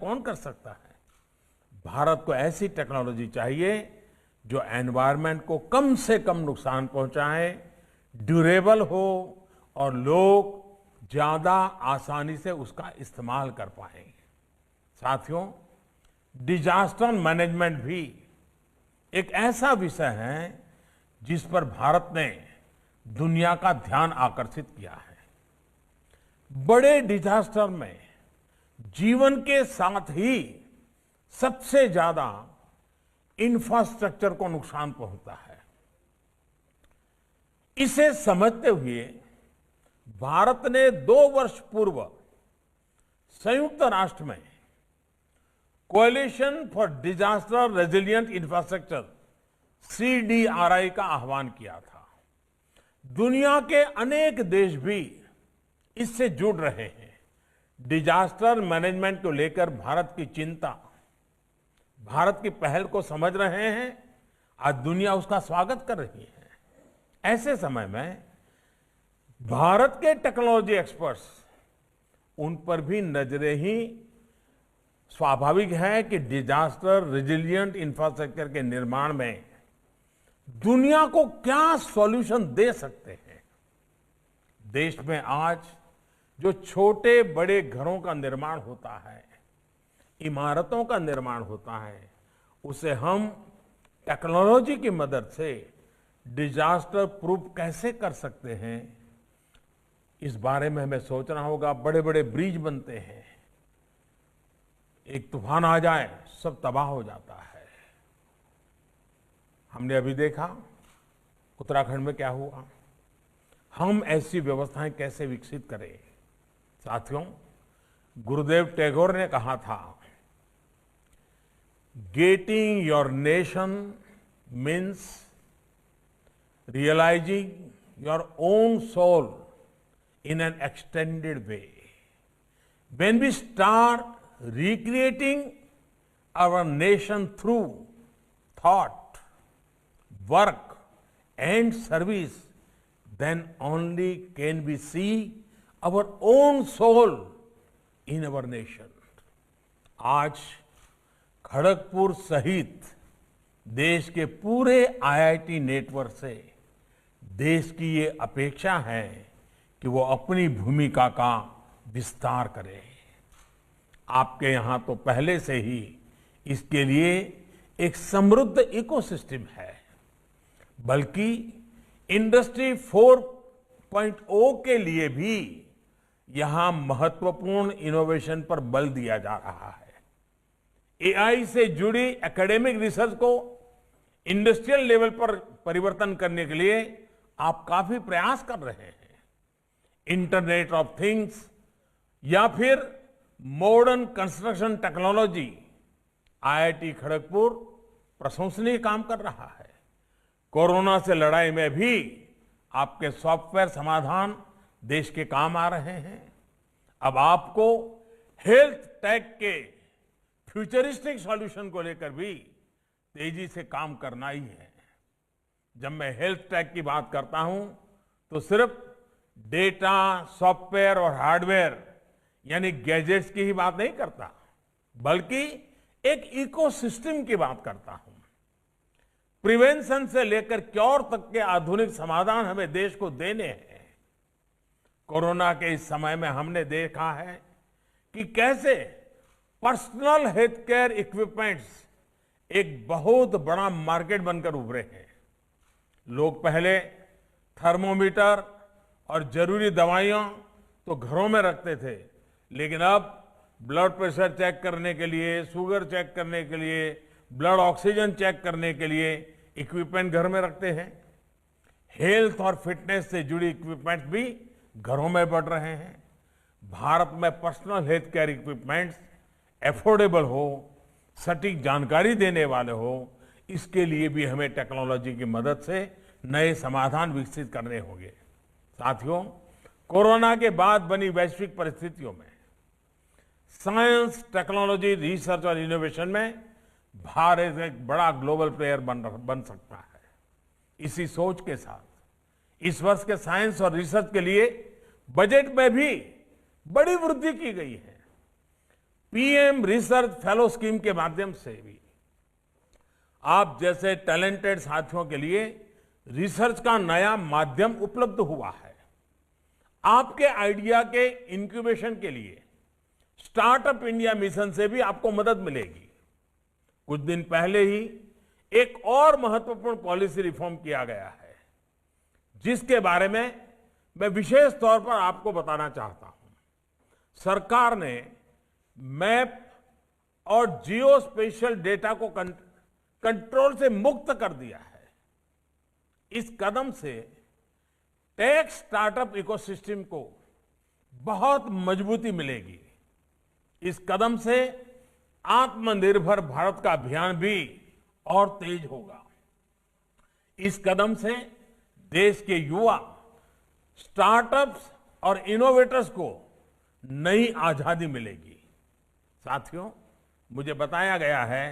कौन कर सकता है? भारत को ऐसी टेक्नोलॉजी चाहिए जो एनवायरनमेंट को कम से कम नुकसान पहुंचाए, ड्यूरेबल हो और लोग ज्यादा आसानी से उसका इस्तेमाल कर पाए। साथियों, डिजास्टर मैनेजमेंट भी एक ऐसा विषय है जिस पर भारत ने दुनिया का ध्यान आकर्षित किया है। बड़े डिजास्टर में जीवन के साथ ही सबसे ज्यादा इंफ्रास्ट्रक्चर को नुकसान पहुंचता है। इसे समझते हुए भारत ने 2 वर्ष पूर्व संयुक्त राष्ट्र में coalition for disaster resilient infrastructure CDRI का आह्वान किया था। दुनिया के अनेक देश भी इससे जुड़ रहे हैं। डिजास्टर मैनेजमेंट को लेकर भारत की चिंता, भारत की पहल को समझ रहे हैं। आज दुनिया उसका स्वागत कर रही है। ऐसे समय में भारत के टेक्नोलॉजी एक्सपर्ट्स, उन पर भी नजरें ही स्वाभाविक है कि डिजास्टर रेजिलिएंट इंफ्रास्ट्रक्चर के निर्माण में दुनिया को क्या सॉल्यूशन दे सकते हैं। देश में आज जो छोटे बड़े घरों का निर्माण होता है, इमारतों का निर्माण होता है, उसे हम टेक्नोलॉजी की मदद से डिजास्टर प्रूफ कैसे कर सकते हैं, इस बारे में हमें सोचना होगा। बड़े बड़े ब्रिज बनते हैं, एक तूफान आ जाए सब तबाह हो जाता है। हमने अभी देखा उत्तराखंड में क्या हुआ। हम ऐसी व्यवस्थाएं कैसे विकसित करें? साथियों, गुरुदेव टैगोर ने कहा था, getting your nation means realizing your own soul in an extended way. When we start recreating our nation through thought, work and service, then only can we see our own soul in our nation. आज खड़गपुर सहित देश के पूरे IIT network से देश की ये अपेक्षा है कि वो अपनी भूमिका का विस्तार करे। आपके यहां तो पहले से ही इसके लिए एक समृद्ध इकोसिस्टम है, बल्कि इंडस्ट्री 4.0 के लिए भी यहां महत्वपूर्ण इनोवेशन पर बल दिया जा रहा है। AI से जुड़ी एकेडमिक रिसर्च को इंडस्ट्रियल लेवल पर परिवर्तन करने के लिए आप काफी प्रयास कर रहे हैं। इंटरनेट ऑफ थिंग्स या फिर modern construction technology, IIT Kharagpur प्रशंसनीय काम कर रहा है। कोरोना से लड़ाई में भी आपके सॉफ्टवेयर समाधान देश के काम आ रहे हैं। अब आपको हेल्थ टेक के फ्यूचरिस्टिक सॉल्यूशन को लेकर भी तेजी से काम करना ही है। जब मैं हेल्थ टेक की बात करता हूं तो सिर्फ डेटा, सॉफ्टवेयर और हार्डवेयर यानी गैजेट्स की ही बात नहीं करता, बल्कि एक इकोसिस्टम की बात करता हूं। प्रिवेंशन से लेकर क्योर तक के आधुनिक समाधान हमें देश को देने हैं। कोरोना के इस समय में हमने देखा है कि कैसे पर्सनल हेल्थ केयर इक्विपमेंट्स एक बहुत बड़ा मार्केट बनकर उभरे हैं। लोग पहले थर्मोमीटर और जरूरी दवाइयां तो घरों में रखते थे, लेकिन अब ब्लड प्रेशर चेक करने के लिए, शुगर चेक करने के लिए, ब्लड ऑक्सीजन चेक करने के लिए इक्विपमेंट घर में रखते हैं। हेल्थ और फिटनेस से जुड़ी इक्विपमेंट्स भी घरों में बढ़ रहे हैं। भारत में personal health care equipments affordable हो, सटीक जानकारी देने वाले हो, इसके लिए भी हमें टेक्नोलॉजी की मदद से नए समाधान विकसित करने होंगे। साथियों, कोरोना के बाद बनी वैश्विक परिस्थितियों में साइंस, टेक्नोलॉजी, रिसर्च और इनोवेशन में भारत एक बड़ा ग्लोबल प्लेयर बन सकता है। इसी सोच के साथ इस वर्ष के साइंस और रिसर्च के लिए बजट में भी बड़ी वृद्धि की गई है। पीएम रिसर्च फेलो स्कीम के माध्यम से भी आप जैसे टैलेंटेड साथियों के लिए रिसर्च का नया माध्यम उपलब्ध हुआ है। आपके आइडिया के इंक्यूबेशन के लिए स्टार्टअप इंडिया मिशन से भी आपको मदद मिलेगी। कुछ दिन पहले ही एक और महत्वपूर्ण पॉलिसी रिफॉर्म किया गया है, जिसके बारे में मैं विशेष तौर पर आपको बताना चाहता हूं। सरकार ने मैप और जियो स्पेशियल डेटा को कंट्रोल से मुक्त कर दिया है। इस कदम से टेक स्टार्टअप इकोसिस्टम को बहुत मजबूती मिलेगी। इस कदम से आत्मनिर्भर भारत का अभियान भी और तेज होगा। इस कदम से देश के युवा स्टार्टअप्स और इनोवेटर्स को नई आजादी मिलेगी। साथियों, मुझे बताया गया है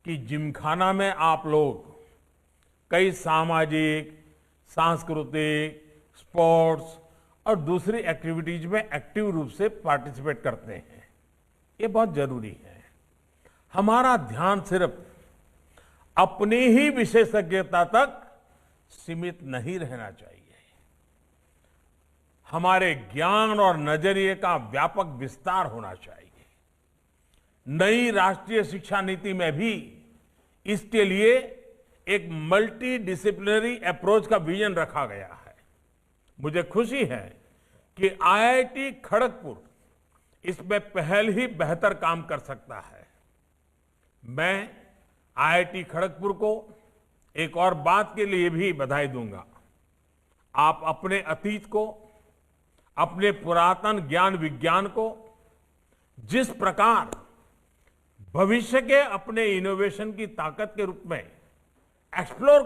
कि जिमखाना में आप लोग कई सामाजिक, सांस्कृतिक, स्पोर्ट्स और दूसरी एक्टिविटीज में एक्टिव रूप से पार्टिसिपेट करते हैं। ये बहुत जरूरी है। हमारा ध्यान सिर्फ अपनी ही विशेषज्ञता तक सीमित नहीं रहना चाहिए। हमारे ज्ञान और नजरिए का व्यापक विस्तार होना चाहिए। नई राष्ट्रीय शिक्षा नीति में भी इसके लिए एक मल्टी डिसिप्लिनरी अप्रोच का विजन रखा गया है। मुझे खुशी है कि आईआईटी खड़गपुर इसमें पहल ही बेहतर काम कर सकता है। मैं आईआईटी खड़गपुर को एक और बात के लिए भी बधाई दूंगा। आप अपने अतीत को, अपने पुरातन ज्ञान विज्ञान को जिस प्रकार भविष्य के अपने इनोवेशन की ताकत के रूप में एक्सप्लोर